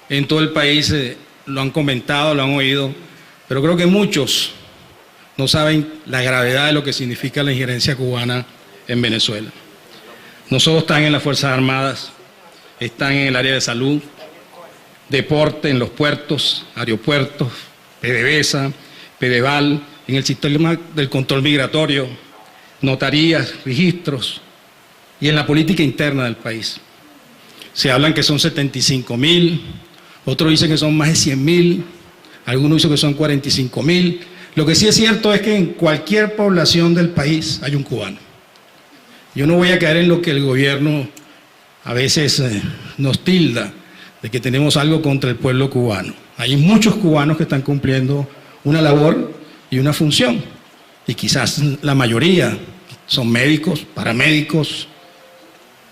en todo el país lo han comentado, lo han oído, pero creo que muchos no saben la gravedad de lo que significa la injerencia cubana en Venezuela. No solo están en las Fuerzas Armadas, están en el área de salud, deporte, en los puertos, aeropuertos, PDVSA, Pedeval, en el sistema del control migratorio, notarías, registros y en la política interna del país. Se hablan que son 75.000, otros dicen que son más de 100.000, algunos dicen que son 45.000. Lo que sí es cierto es que en cualquier población del país hay un cubano. Yo no voy a caer en lo que el gobierno a veces nos tilda, de que tenemos algo contra el pueblo cubano. Hay muchos cubanos que están cumpliendo una labor y una función, y quizás la mayoría son médicos, paramédicos,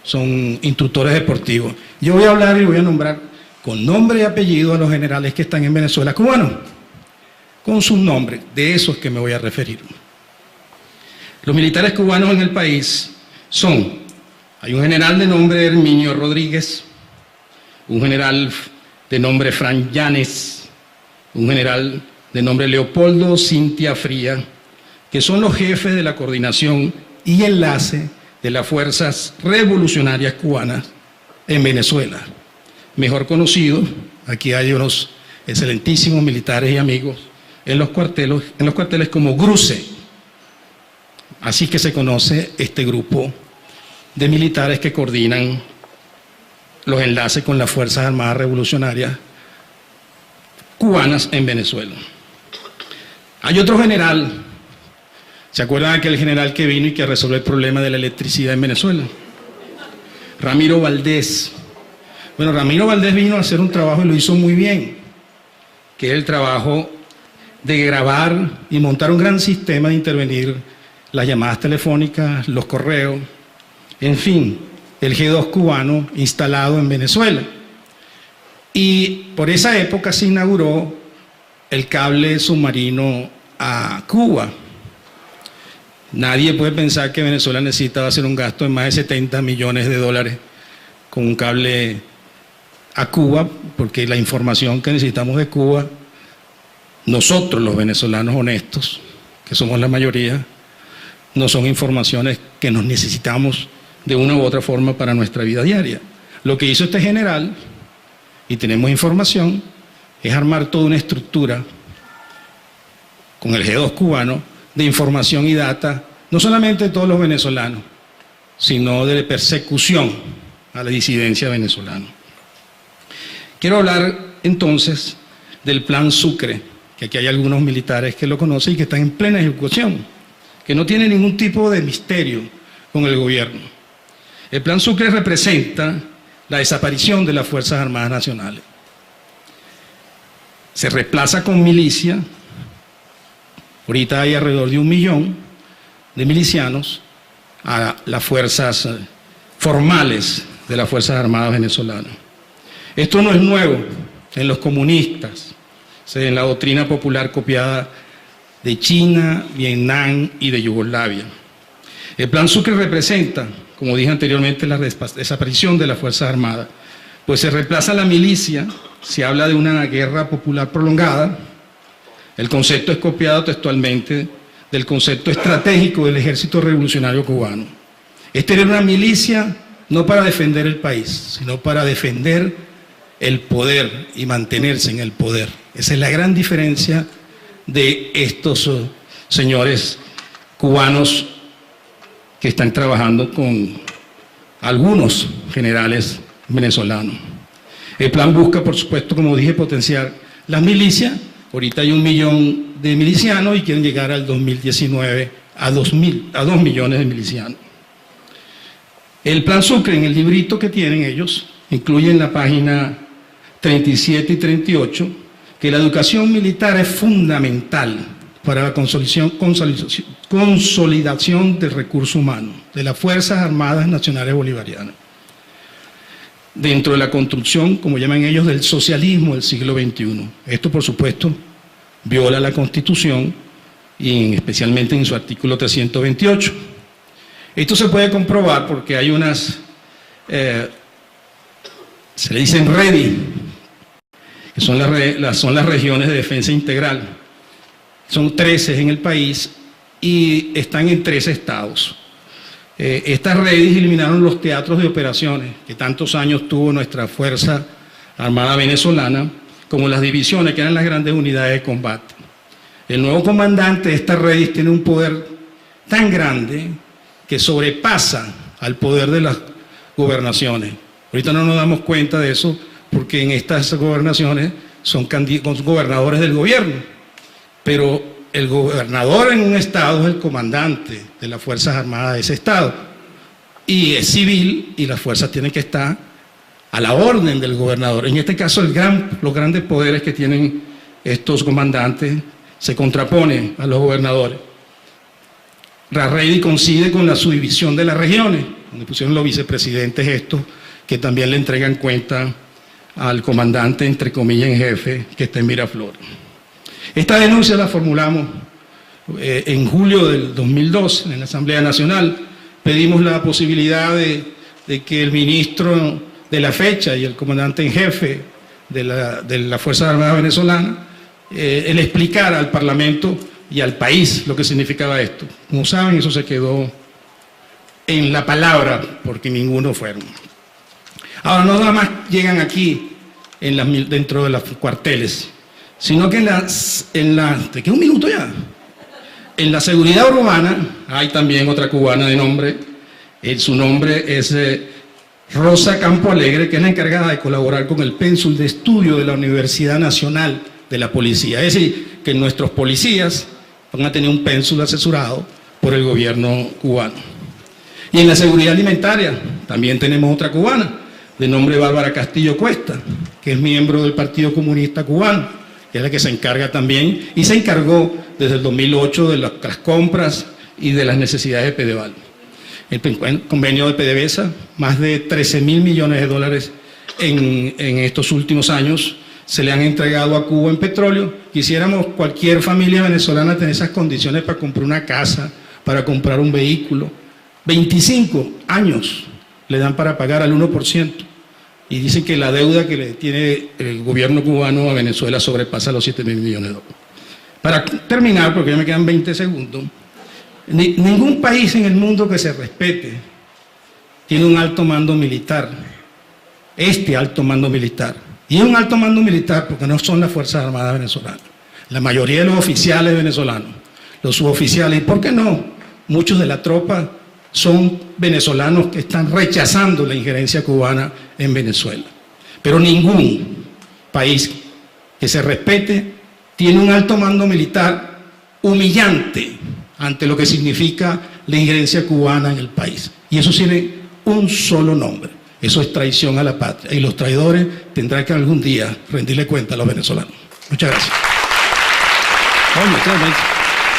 son instructores deportivos. Yo voy a hablar y voy a nombrar con nombre y apellido a los generales que están en Venezuela cubanos, con sus nombres, de esos que me voy a referir. Los militares cubanos en el país son, hay un general de nombre Herminio Rodríguez, un general de nombre Fran Llanes, un general de nombre Leopoldo Cintia Fría, que son los jefes de la coordinación y enlace de las Fuerzas Revolucionarias Cubanas en Venezuela. Mejor conocido, aquí hay unos excelentísimos militares y amigos en los cuarteles como GRUCE. Así que se conoce este grupo de militares que coordinan los enlaces con las Fuerzas Armadas Revolucionarias Cubanas en Venezuela. Hay otro general, ¿se acuerdan de aquel general que vino y que resolvió el problema de la electricidad en Venezuela? Ramiro Valdés. Bueno, Ramiro Valdés vino a hacer un trabajo y lo hizo muy bien, que es el trabajo de grabar y montar un gran sistema de intervenir las llamadas telefónicas, los correos, en fin, el G2 cubano instalado en Venezuela. Y por esa época se inauguró el cable submarino a Cuba. Nadie puede pensar que Venezuela necesitaba hacer un gasto de más de 70 millones de dólares con un cable a Cuba, porque la información que necesitamos de Cuba, nosotros los venezolanos honestos, que somos la mayoría, no son informaciones que nos necesitamos de una u otra forma para nuestra vida diaria. Lo que hizo este general, y tenemos información, es armar toda una estructura con el G2 cubano de información y data, no solamente de todos los venezolanos, sino de persecución a la disidencia venezolana. Quiero hablar entonces del Plan Sucre, que aquí hay algunos militares que lo conocen y que están en plena ejecución, que no tiene ningún tipo de misterio con el gobierno. El Plan Sucre representa la desaparición de las Fuerzas Armadas Nacionales. Se reemplaza con milicia. Ahorita hay alrededor de 1 millón de milicianos a las fuerzas formales de las Fuerzas Armadas venezolanas. Esto no es nuevo en los comunistas, en la doctrina popular copiada de China, Vietnam y de Yugoslavia. El Plan Sucre representa, como dije anteriormente, la desaparición de las Fuerzas Armadas, pues se reemplaza la milicia, se habla de una guerra popular prolongada. El concepto es copiado textualmente del concepto estratégico del Ejército Revolucionario Cubano. Esta era una milicia no para defender el país, sino para defender el poder y mantenerse en el poder. Esa es la gran diferencia de estos señores cubanos que están trabajando con algunos generales venezolanos. El plan busca, por supuesto, como dije, potenciar las milicias. Ahorita hay 1 millón de milicianos y quieren llegar al 2019 a 2 millones de milicianos. El Plan Sucre, en el librito que tienen ellos, incluye en la página 37 y 38 que la educación militar es fundamental para la consolidación del recurso humano de las Fuerzas Armadas Nacionales Bolivarianas, dentro de la construcción, como llaman ellos, del socialismo del siglo XXI. Esto, por supuesto, viola la Constitución, y especialmente en su artículo 328. Esto se puede comprobar porque hay unas, se le dicen ready, que son las regiones de defensa integral. Son 13 en el país y están en 13 estados. Estas redes eliminaron los teatros de operaciones que tantos años tuvo nuestra Fuerza Armada venezolana, como las divisiones, que eran las grandes unidades de combate. El nuevo comandante de estas redes tiene un poder tan grande que sobrepasa al poder de las gobernaciones. Ahorita no nos damos cuenta de eso porque en estas gobernaciones son gobernadores del gobierno, pero el gobernador en un estado es el comandante de las Fuerzas Armadas de ese estado y es civil y las fuerzas tienen que estar a la orden del gobernador. En este caso los grandes poderes que tienen estos comandantes se contraponen a los gobernadores. La REIDI coincide con la subdivisión de las regiones, donde pusieron los vicepresidentes estos, que también le entregan cuenta al comandante, entre comillas, en jefe, que está en Miraflores. Esta denuncia la formulamos en julio del 2002 en la Asamblea Nacional. Pedimos la posibilidad de que el ministro de la fecha y el comandante en jefe de la Fuerza Armada Venezolana él explicara al Parlamento y al país lo que significaba esto. Como saben, eso se quedó en la palabra, porque ninguno fueron. Ahora, no nada más llegan aquí dentro de los cuarteles, sino que ¿te queda un minuto ya? En la seguridad urbana hay también otra cubana de nombre, su nombre es Rosa Campo Alegre, que es la encargada de colaborar con el pénsul de estudio de la Universidad Nacional de la Policía. Es decir, que nuestros policías van a tener un pénsul asesorado por el gobierno cubano. Y en la seguridad alimentaria también tenemos otra cubana, de nombre Bárbara Castillo Cuesta, que es miembro del Partido Comunista Cubano, que es la que se encarga también, y se encargó desde el 2008 de las compras y de las necesidades de Pedeval. El convenio de PDVSA, más de 13.000 millones de dólares en estos últimos años, se le han entregado a Cuba en petróleo. Quisiéramos cualquier familia venezolana tener esas condiciones para comprar una casa, para comprar un vehículo. 25 años le dan para pagar al 1%. Y dicen que la deuda que le tiene el gobierno cubano a Venezuela sobrepasa los 7.000 millones de dólares. Para terminar, porque ya me quedan 20 segundos, ningún país en el mundo que se respete tiene un alto mando militar. Este alto mando militar. Y es un alto mando militar porque no son las Fuerzas Armadas venezolanas. La mayoría de los oficiales venezolanos, los suboficiales, y ¿por qué no? Muchos de la tropa son venezolanos que están rechazando la injerencia cubana en Venezuela. Pero ningún país que se respete tiene un alto mando militar humillante ante lo que significa la injerencia cubana en el país. Y eso tiene un solo nombre. Eso es traición a la patria. Y los traidores tendrán que algún día rendirle cuenta a los venezolanos. Muchas gracias.